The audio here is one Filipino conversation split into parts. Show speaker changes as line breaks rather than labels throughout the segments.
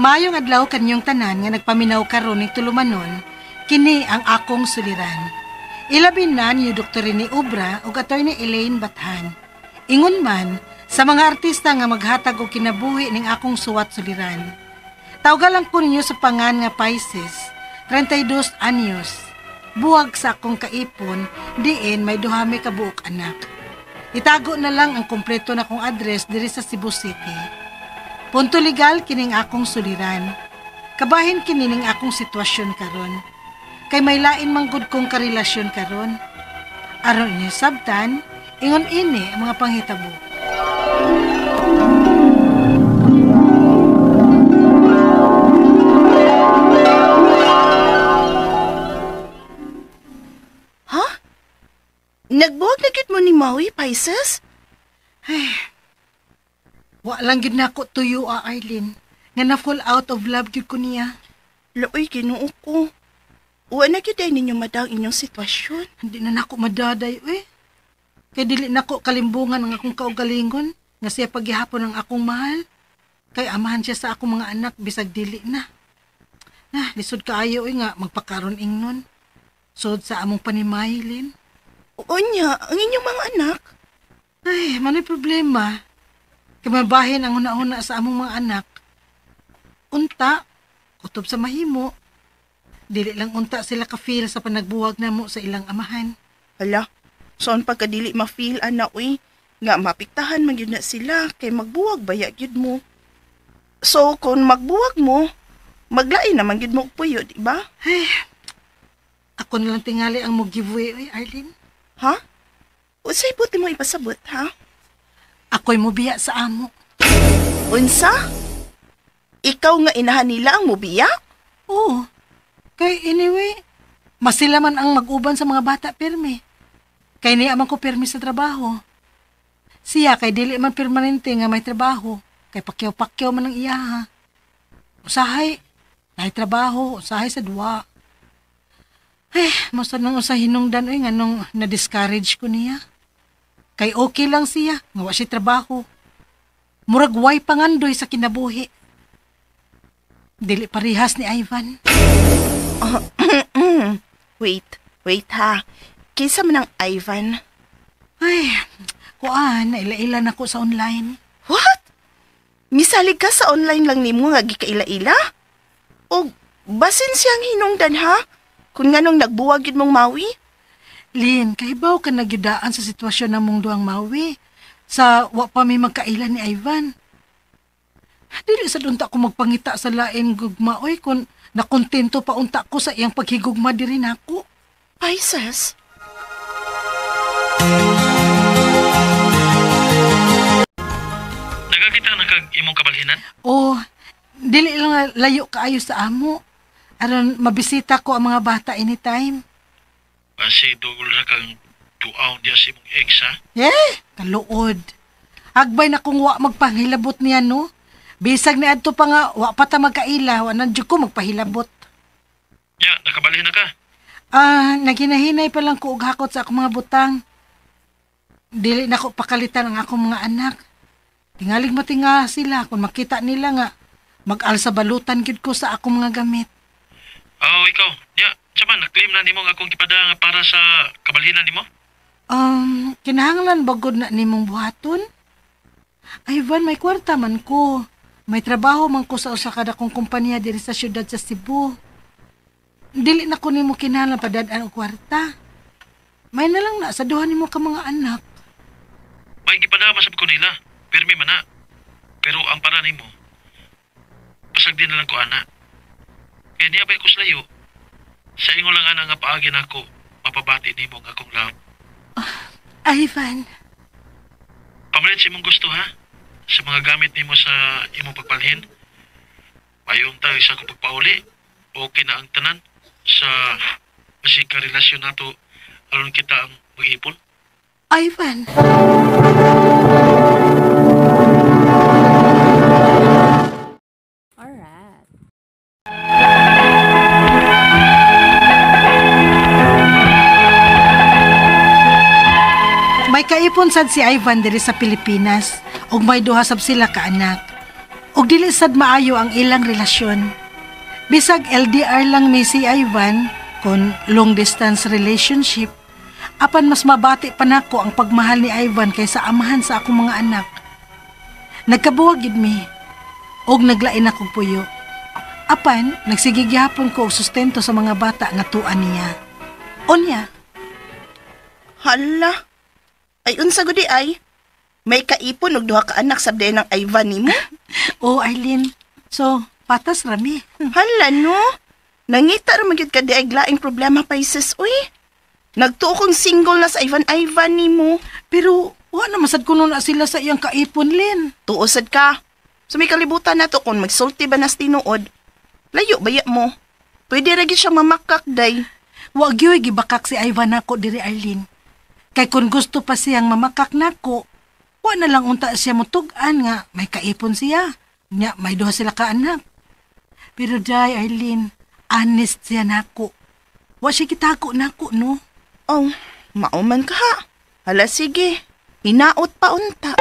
Mayong adlaw kanyong tanan nga nagpaminaw karon ning tulumanon, kini ang akong suliran. Ilabin na ni Dr. Rene Obra ug Atty. Elaine Bathan. Ingon man sa mga artista nga maghatag og kinabuhi ning akong suwat suliran. Tawgalan ko ninyo sa pangan nga Pisces, 32 anyos. Buwag sa akong kaipon, diin may duhami ka buok anak. Itago na lang ang kompleto na kong address diri sa Cebu City. Punto legal kining akong suliran. Kabahin kining akong sitwasyon karon. Kay may lain manggod kong karelasyon karon. Aron niyo sabtan, ingon ini ang mga panghitabo.
Ha? Nagbuwag na gid mo ni Maui, Pisces?
Ay, wa lang gid nako tuyo Arlene. Nga na fall out of love gid ko niya.
Laoy, Ginoo ko. Wa na gid ay ninyo madang inyong sitwasyon.
Hindi na nako madaday, Kay dili nako kalimbungan ang akong kaugalingon nga siya paghihapon ang akong mahal. Kay amahan siya sa akong mga anak bisag dili na. Lisod kaayo nga magpakaron ingnon. Sod sa among panimahilin.
O niya, ang inyong mga anak.
Ay, mano'y problema. Kay mabahin ang una-una sa among mga anak. Unta, kutob sa mahimo. Dili lang unta sila ka-feel sa panagbuwag namo sa ilang amahan.
Hala, saan pagkadili ma-feel, anak, nga mapiktahan man yun na sila, kay magbuwag baya yun mo. So, kung magbuwag mo, maglain naman yun mo puyo, di ba?
Ay, ako na lang tingali ang mo giveaway, Arlene.
Ha? Usay buti mo ipasabot, ha?
Ako'y mubiya sa amo.
Unsa? Ikaw nga inahan nila ang mubiya?
Oo. Kay anyway, mas sila man ang mag-uban sa mga bata pirmi. Kay niya man ko pirmi sa trabaho. Siya kay dili man permanente nga may trabaho. Kay pakyaw-pakyaw man ang iya ha. Usahay, may trabaho, usahay sa duwa. Ay, masa nang usa hinungdan nga nung na-discourage ko niya. Kay okay lang siya, nga wa siya trabaho. Murag way pangandoy sa kinabuhi. Dili parihas ni Ivan.
Wait ha. Kinsa man ang Ivan?
Ay, kuan, naila-ila na ko sa online.
What? Misalig ka sa online lang nimo nga gikaila-ila? O basin siyang hinungdan ha? Kung nganong nagbuwag yun mong Maui?
Lin, kahibaw ka nagyudaan sa sitwasyon ng mong duang Maui. Sa wa pa may magkaila ni Ivan. Dili sa dunta ko magpangita sa lain gugma, kung nakontento pa unta ko sa iyang paghigugma diri nako.
Pisces?
Nagakita na kag imong kabalhinan?
Dili lang layo kaayo sa amo. Aron mabisita ko ang mga bata anytime.
Kasi dugol na kang tuaw diya si mong ex, ha?
Kaluod. Agbay na kung wa magpahilabot niya, no? Bisag ni adto pa nga, wa pa ta magkaila, wa nandiyo ko magpahilabot.
Ya, nakabalhin na ka?
Naginahinay pa lang ko og hakot sa akong mga butang. Dili na ko pakalitan ang akong mga anak. Tingalig matinga sila kung makita nila nga mag-alsa balutan gid ko sa akong mga gamit.
Ikaw. Ya, tsaman, na-claim na nimo ang akong kipada nga para sa kabalhinan nimo?
Kinahanglan bagod na nimong buhaton? Ivan, may kwarta man ko. May trabaho man ko sa usa ka dakong kompanya diri sa syudad sa Cebu. Dili na ko nimo kinahanglan padad-an og kwarta. May na lang na sa duha nimo ka mga anak.
May gipadama sa ko nila. Pirmi man na. Pero ang para nimo, pasag din na lang ko, ana. Kaya niya ba ko sa layo? Sa ingo lang, ana, nga paagin ako, mapabati nimo nga akong love.
Ivan.
Pamalit si mong gusto, ha? Sa mga gamit nimo sa imong pagbalhin. Mayroon tayo sa akong pagpauli. Okay na ang tanan sa masika relasyon nato aron kita ang mag-ipon.
Ivan.
Alright.
May kaipon sad si Ivan diri sa Pilipinas ug may duha sab sila ka anak. ug dili sad maayo ang ilang relasyon. Bisag LDR lang may si Ivan kon long distance relationship, apan mas mabati pa nako ang pagmahal ni Ivan kaysa amahan sa akong mga anak. Nagkabuwag gid mi og naglain akong puyo. Apan nagsige gyapon ko og sustento sa mga bata nga tuan niya. Unya,
Hala. Ay, unsa gudi ay? May kaipon og duha ka anak sabday ng Ivan nimo?
oh Eileen, so patas rami.
Hala no. Nangita ra man gyud ka di ay glaing problema Pisces uy. Nagtuo kong single na sa Ivan nimo.
Pero wa na masad kuno na sila sa iyang kaipon, Lin.
Tuosad ka. Sa may kalibutan na to kung magsulti ba nas tinuod. Layo baya mo. Pwede ra gyud siyang mamakak day.
Wa gyud gibakak si Ivan nako diri, Eileen. Kay kung gusto pa siyang mamakak nako, wa na lang unta siya mutug-an nga may kaipon siya. Nya may duha sila ka anak. Pero day, Eileen, honest siya nako. Wa siya kitako nako, no?
Oh, mauman ka ha. Hala sige. Hinaot pa unta.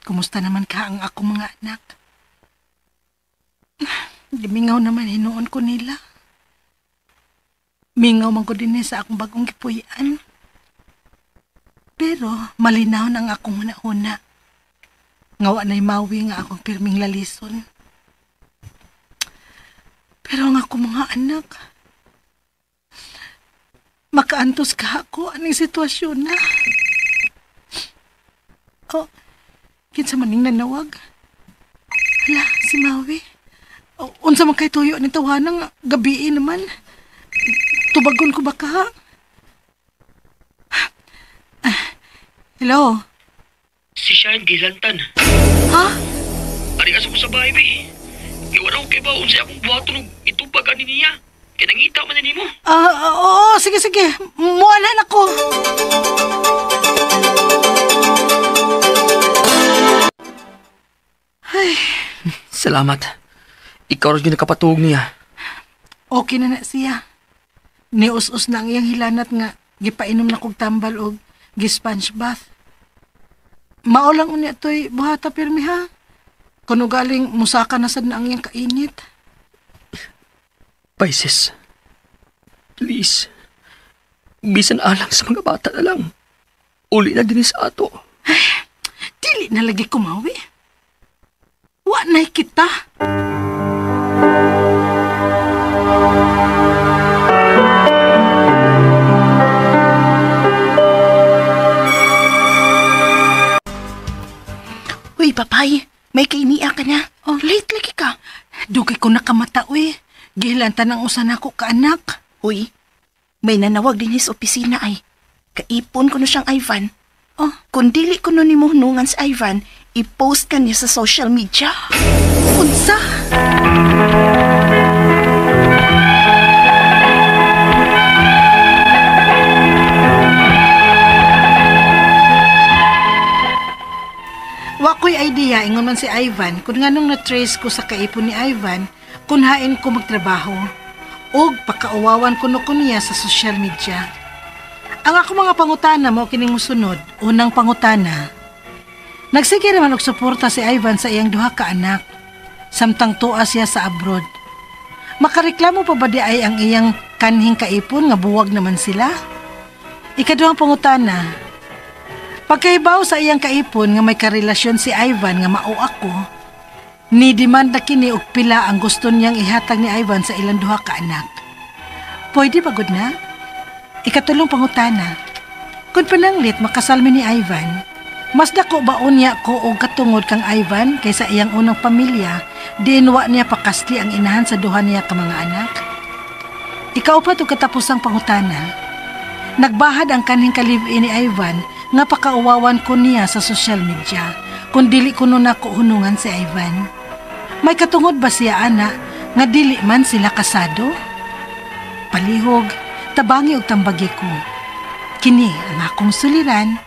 Kumusta naman ka ang akong mga anak? Mingaw naman hinuon ko nila. Mingaw man ko din sa akong bagong gipuy-an. Pero malinaw na ang akong una-una. Ngawa na'y mawi nga akong pirming lalison. Pero ang akong mga anak, makaantos ka ako aning sitwasyon na. Oh, kinsa maning nanawag? Hala, si Maui. O, unsa man kay tuyo ni tawanang gabi naman. Tubagon ko ba ka? Hello?
Si Shine Gilantan.
Ha?
Ari asa ko sa bahay, be. Iwala ko kay ba unsay akong buhaton og itubagan ni niya. Kaya nangita man ni mo.
Oo, sige. Muwalan ako. Ay,
Salamat. Ikaw rin yung nakapatuog niya.
okay na siya. Nius-us na ang iyang hilanat nga gipainom na kog tambal og gi-sponge bath. Maulang unya to'y buhata pirmi ha. Kuno galing musaka na sad na ang iyang kainit.
Pisces, please. Bisan alang sa mga bata na lang. Uli na din sa ato.
Dili na lagi kumawi. Wa na'y kita.
Uy, papay. May kainiya ka na. Oh, late lagi ka.
Dugay ko nakamata, uy. Gihilantan ang usan ako ka anak.
Uy, may nanawag din sa opisina ay. Kaipon ko na siyang Ivan.
Oh,
Kung dili ko nun ni mo hunungan si Ivan, i-post ka niya sa social media.
unsa? Wa ko'y idea ingon man si Ivan kung nganong na-trace ko sa kaipon ni Ivan kung hain ko magtrabaho og pakauwawan ko niya sa social media. Ang ako mga pangutana mo kining musunod. Unang pangutana, nagsige naman og suporta si Ivan sa iyang duha ka anak, samtang tuwa siya sa abroad. Makareklamo pa ba di ay ang iyang kanhing kaipon nga buwag naman sila? Ikaduhang pangutana, pagkahibaw sa iyang kaipon nga may karelasyon si Ivan nga mao ako, ni demanda kini og pila ang gusto niyang ihatag ni Ivan sa ilang duha ka anak. Pwede pagod na? Ikatulong pangutana, kung pananglit makasal mi ni Ivan, mas dako ba unya ko og katungod kang Ivan kaysa iyang unang pamilya, din wa niya pakasli ang inahan sa duha niya ka mga anak? Ikaupat og katapusang pangutana, nagbahad ang kanhing kalib-in ni Ivan nga pakauwawan ko niya sa social media kung dili ko nun ako hunungan si Ivan. May katungod ba siya ana nga dili man sila kasado? Palihog, tabangi og tambagi ko. Kini ang akong suliran,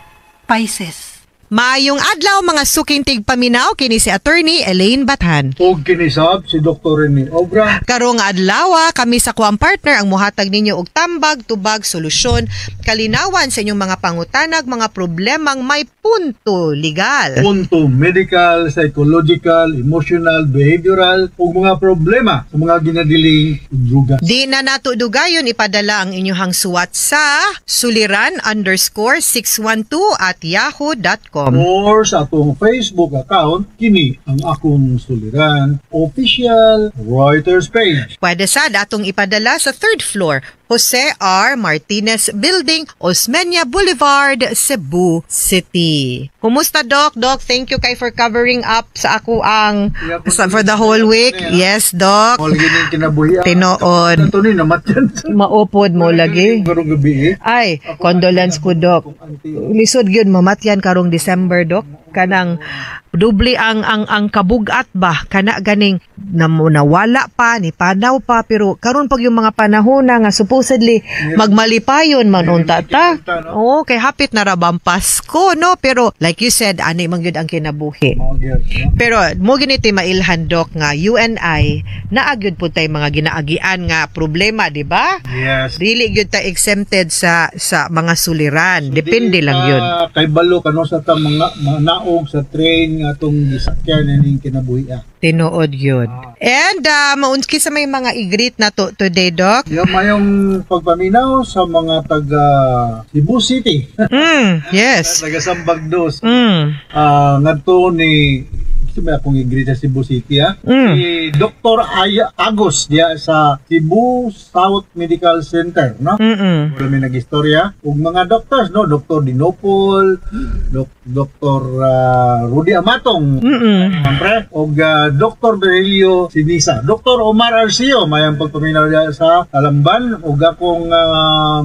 Pisces.
Maayong adlaw mga suking tigpaminaw kini si Attorney Elaine Bathan.
O kinisab si Dr. Rene Obra.
Karong adlaw kami sa kuang partner ang muhatag ninyo og tambag, tubag, solusyon, kalinawan sa inyong mga pangutanag, mga problemang may punto legal.
Punto medical, psychological, emotional, behavioral ug mga problema sa mga ginadiling drugas.
Di na nato dugayon ipadala ang inyong suwat sa suliran_612@yahoo.com.
Or sa atong Facebook account, kini ang akong suliran official Reuters page.
Pwede sad atong ipadala sa 3rd floor, Jose R. Martinez Building, Osmeña Boulevard, Cebu City. Kumusta, Doc? Doc, thank you kay for covering up sa ako ang for the whole week. Yes, Doc.
All gini kinabuhi.
Tinood.
Ito ni namatyan.
Maupod mo lagi.
Karong gabi
Ay, condolence ko, Doc. Lisod gyud mamatyan karong December, Doc. Kanang dubli ang kabugat ba kana ganing nawala pa ni panaw pa pero karon pag yung mga panahon na nga supposedly magmalipayon man unta ta. Oo, kay hapit na rabang Pasko, no? Pero like you said, ani man gyud ang kinabuhi. Pero mo giniti mailhan, Doc, nga UNI naagyud po tay mga ginaagian nga problema, di ba?
Yes.
Dili gyud ta exempted sa mga suliran. Depende lang yun.
Kay balo kano sa ta mga naog sa train nga atong gisakyan ning kinabuhi.
Tinuod yun. And maunski sa may mga i-greet na to today, Doc.
Yung mayong pagpaminaw sa mga taga Cebu City.
Yes.
Taga Sambagdos.
Mm.
Ngadto ni may akong i-greet sa Cebu City, si Dr. Agos diya sa Cebu South Medical Center, no? Wala may nag-istorya. Ug mga doctors, no? Dr. Dinopol, Dr. Rudy Amatong, siyempre, ug Dr. Berelio Sinisa, Dr. Omar Arcio, mayang pagpaminaw diya sa Talamban, ug akong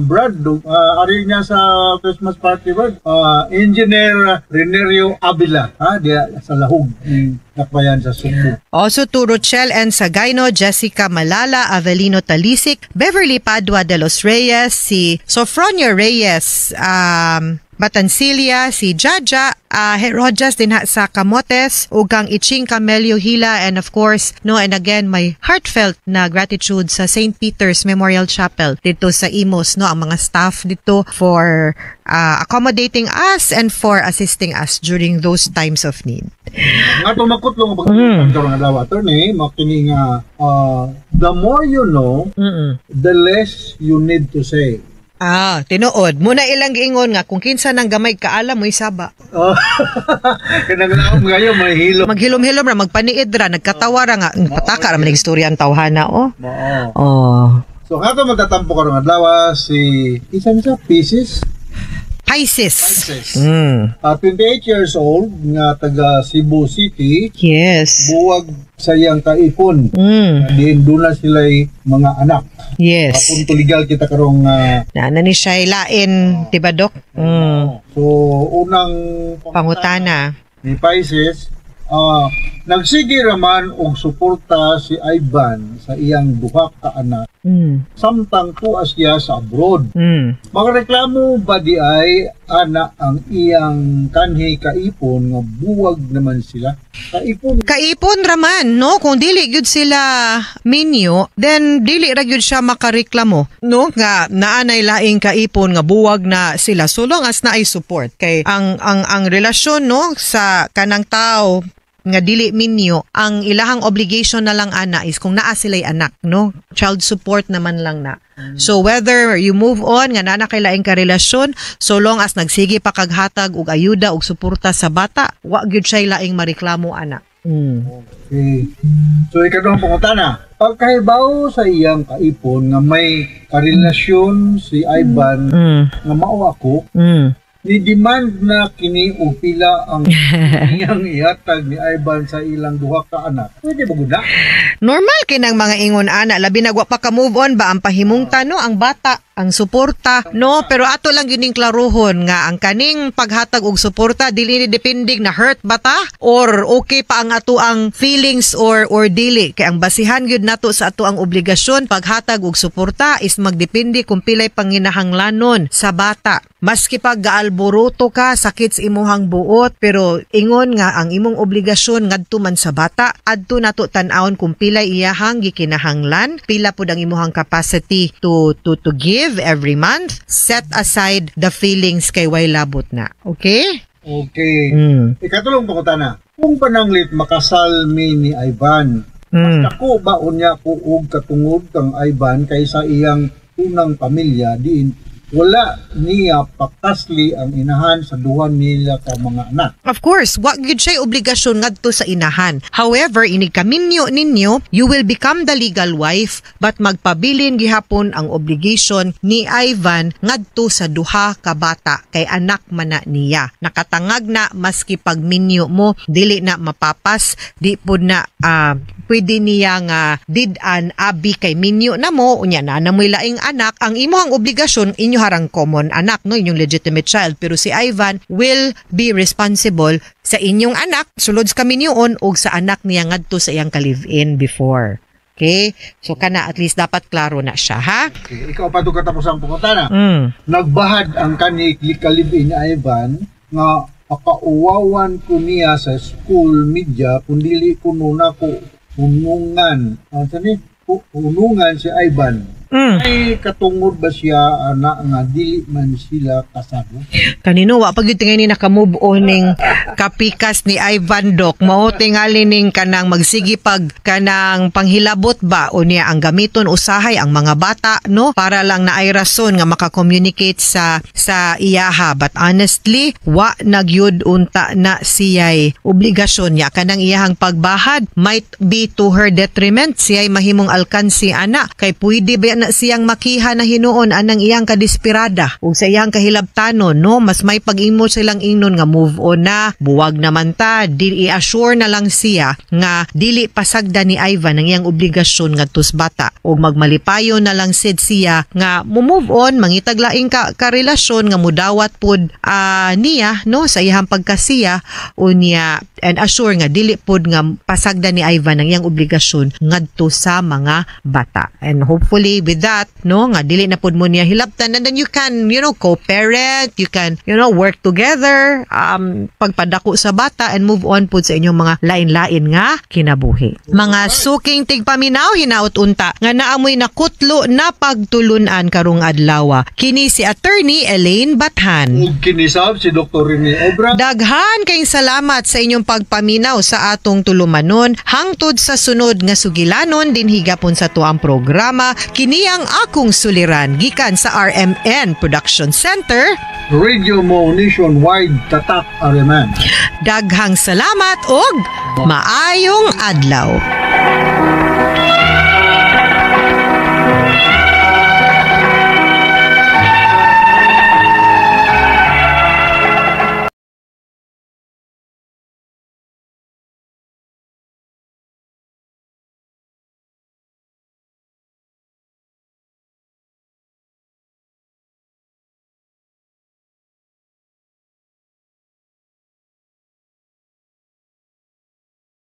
Brad, ari niya sa Christmas party, Brad, Engineer Renerio Avila, diya sa Lahug, Nakbayan sa Subo.
Also to Rochelle and Sagayno, Jessica Malala, Avelino Talisik, Beverly Padua de los Reyes, si Sofronio Reyes, Batancilia, si Jaja, Herojas din sa Camotes, ug kang Iching Camelio Hila, and of course, no, and again, my heartfelt na gratitude sa St. Peter's Memorial Chapel dito sa Imos, no, ang mga staff dito for accommodating us and for assisting us during those times of need.
Nga tumakot lang ang adlaw, attorney, makini nga the more you know, the less you need to say.
Tinuod. Muna ilang giingon nga kung kinsa nang gamay kaalam mo isaba.
Kanang ngayon may hilom.
Maghilom-hilom ra, magpaniid ra, nagkatawa ra nga. Pataka ra man ang istorya ang tawhana,
So kato magtatampo karong adlaw si isa Pisces.
Pisces.
28 years old nga taga Cebu City.
Yes.
Buwag sayang kaipon. Diin doon na sila'y mga anak.
Yes.
Punto legal kita karong
na ni siya ilain, diba, Doc?
So unang
pangutana
ni Pisces, nagsige raman og suporta si Ivan sa iyang duha ka anak. Samtang tuwa siya sa abroad. Magreklamo ba di ay ana ang iyang kanhi kaipon nga buwag naman sila?
Kaipon raman, no? Kung dili gyud sila minyo, then dili ra gyud siya makareklamo, no? Nga naanay laing kaipon nga buwag na sila so long as na ay support kay ang relasyon, no, sa kanang tao nga dili minyo, ang ilahang obligation na lang ana is kung naa sila'y anak, no? Child support naman lang na. So whether you move on nga naa kay laing ka relasyon, so long as nagsige pa kaghatag og ayuda og suporta sa bata, wa gyud siya laing mareklamo ana.
Okay. So ikadong pangutana, pagkahibaw sa iyang kaipon nga may karelasyon si Ivan nga mao ako, ni demand na kini og pila ang iyang ihatag ni Ivan sa ilang duha ka anak. Pwede ba gud?
Normal kinang mga ingon ana, labi nagwa pa ka move on ba ang pahimungtan, no, ang bata, ang suporta, no, pero ato lang gining klaruhon nga ang kaning paghatag og suporta dili ni depending na hurt bata or okay pa ang ato ang feelings or dili, kay ang basihan gyud nato sa ato ang obligasyon paghatag og suporta is magdepende kung pilay panginahanglanon sa bata. Maski pag alboroto ka, sakit sa imuhang buot, pero ingon nga ang imong obligasyon ngadto man sa bata, adto nato tan-awon kung pila iyahang gikinahanglan, pila pud ang imuhang capacity to give every month. Set aside the feelings kay way labot na. Okay?
Okay. Ikatulong pa ko tana. Kung pananglit makasal mi ni Ivan, mas ako ba unya ko og katungod kang Ivan kaysa iyang unang pamilya diin wala niya pakasli ang inahan sa duha nila ka mga anak.
Of course, wa gyud siya obligasyon ngadto sa inahan. However, inig kaminyo ninyo, you will become the legal wife but magpabilin gihapon ang obligation ni Ivan ngadto sa duha ka bata kay anak man na niya. Nakatangag na maski pagminyo mo dili na mapapas, di pud na pwede niya nga did-an abi kay minyo na mo unya na namoy laing anak. Ang imong obligasyon inyo harang common anak, no, inyong legitimate child, pero si Ivan will be responsible sa inyong anak sulod sa kaminyoon o sa anak niya ngadto sa iyang ka-live-in before. Okay? So kana at least dapat klaro na siya, ha?
Okay. Ikaw pa ito katapos ang pangutana. Nagbahad ang kanik likalibin ni Ivan nga pakauwawan ko niya sa school media kung dili ko nuna ko unungan. Unungan si Ivan. Ay katungod ba siya anak nga dili man sila kasado?
Kanino wa pag tingay ni naka-move on ning kapikas ni Ivan Doc, mao tingali ning kanang magsigi pag kanang panghilabot ba o niya ang gamiton usahay ang mga bata, no, para lang na ay rason nga maka-communicate sa iyaha. But honestly, wa nagyud unta na siya'y obligasyon niya kanang iyahang pagbahad might be to her detriment. Siya'y mahimong alkansi ana kay pwede ba na siyang makiha na hinuon anang iyang kadesperada ug sa iyang kahilabtanon, no, mas may pag-imo silang ingnon nga move on na, buwag naman ta, i-assure na lang siya nga dili pasagda ni Ivan ang iyang obligasyon ngadto sa bata ug magmalipayon na lang sid siya nga move on, mangitag laing ka relasyon nga mudawat pud niya, no, sa iyang pagkasiya unya, and assure nga dili pud nga pasagda ni Ivan ang iyang obligasyon ngadto sa mga bata. And hopefully with that, no, nga dili na pud mo niya hilabtan, and then you can, co-parent, you can, work together, pagpadako sa bata and move on pud sa inyong mga lain-lain nga kinabuhi. Mga suking tigpaminaw, hinaut unta nga naamoy nakutlo na pagtulunan karong adlaw. Kini si Attorney Elaine Bathan.
Ug kinisab si Dr. Rene Obra.
Daghan kayong salamat sa inyong pagpaminaw sa atong tulumanon hangtod sa sunod nga sugilanon din higapon sa tuang programa. Kini ang akong suliran gikan sa RMN Production Center.
Radio mo nationwide tatak Ariman.
Daghang salamat og maayong adlaw.